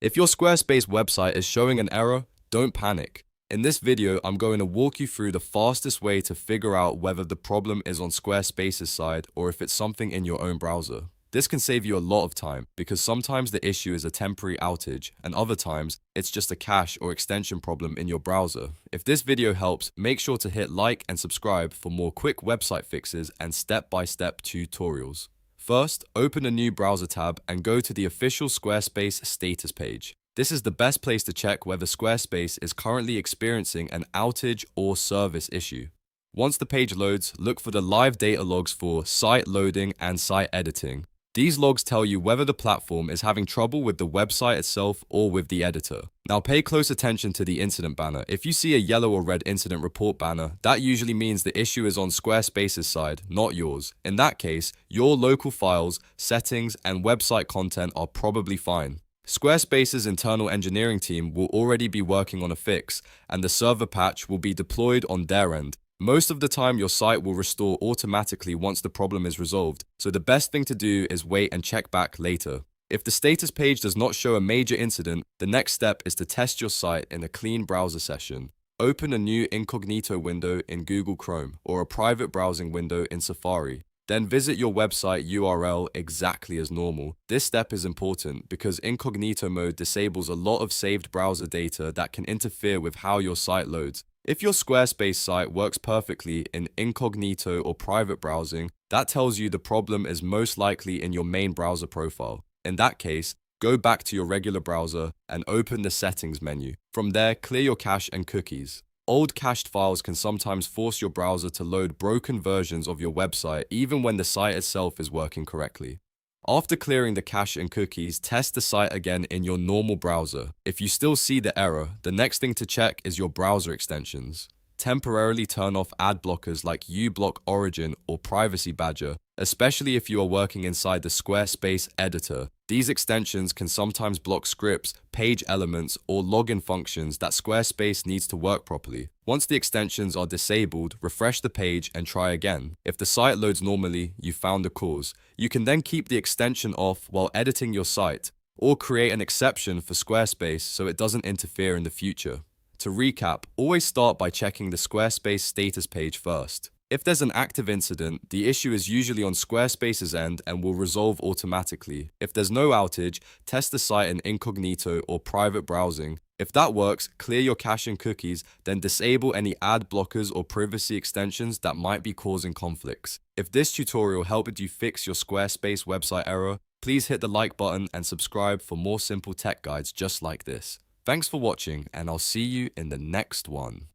If your Squarespace website is showing an error, don't panic. In this video, I'm going to walk you through the fastest way to figure out whether the problem is on Squarespace's side or if it's something in your own browser. This can save you a lot of time because sometimes the issue is a temporary outage and other times it's just a cache or extension problem in your browser. If this video helps, make sure to hit like and subscribe for more quick website fixes and step-by-step tutorials. First, open a new browser tab and go to the official Squarespace status page. This is the best place to check whether Squarespace is currently experiencing an outage or service issue. Once the page loads, look for the live data logs for site loading and site editing. These logs tell you whether the platform is having trouble with the website itself or with the editor. Now pay close attention to the incident banner. If you see a yellow or red incident report banner, that usually means the issue is on Squarespace's side, not yours. In that case, your local files, settings, and website content are probably fine. Squarespace's internal engineering team will already be working on a fix, and the server patch will be deployed on their end. Most of the time, your site will restore automatically once the problem is resolved, so the best thing to do is wait and check back later. If the status page does not show a major incident, the next step is to test your site in a clean browser session. Open a new Incognito window in Google Chrome or a private browsing window in Safari. Then visit your website URL exactly as normal. This step is important because Incognito mode disables a lot of saved browser data that can interfere with how your site loads. If your Squarespace site works perfectly in incognito or private browsing, that tells you the problem is most likely in your main browser profile. In that case, go back to your regular browser and open the settings menu. From there, clear your cache and cookies. Old cached files can sometimes force your browser to load broken versions of your website even when the site itself is working correctly. After clearing the cache and cookies, test the site again in your normal browser. If you still see the error, the next thing to check is your browser extensions. Temporarily turn off ad blockers like uBlock Origin or Privacy Badger, especially if you are working inside the Squarespace editor. These extensions can sometimes block scripts, page elements, or login functions that Squarespace needs to work properly. Once the extensions are disabled, refresh the page and try again. If the site loads normally, you found the cause. You can then keep the extension off while editing your site, or create an exception for Squarespace so it doesn't interfere in the future. To recap, always start by checking the Squarespace status page first. If there's an active incident, the issue is usually on Squarespace's end and will resolve automatically. If there's no outage, test the site in incognito or private browsing. If that works, clear your cache and cookies, then disable any ad blockers or privacy extensions that might be causing conflicts. If this tutorial helped you fix your Squarespace website error, please hit the like button and subscribe for more simple tech guides just like this. Thanks for watching, and I'll see you in the next one.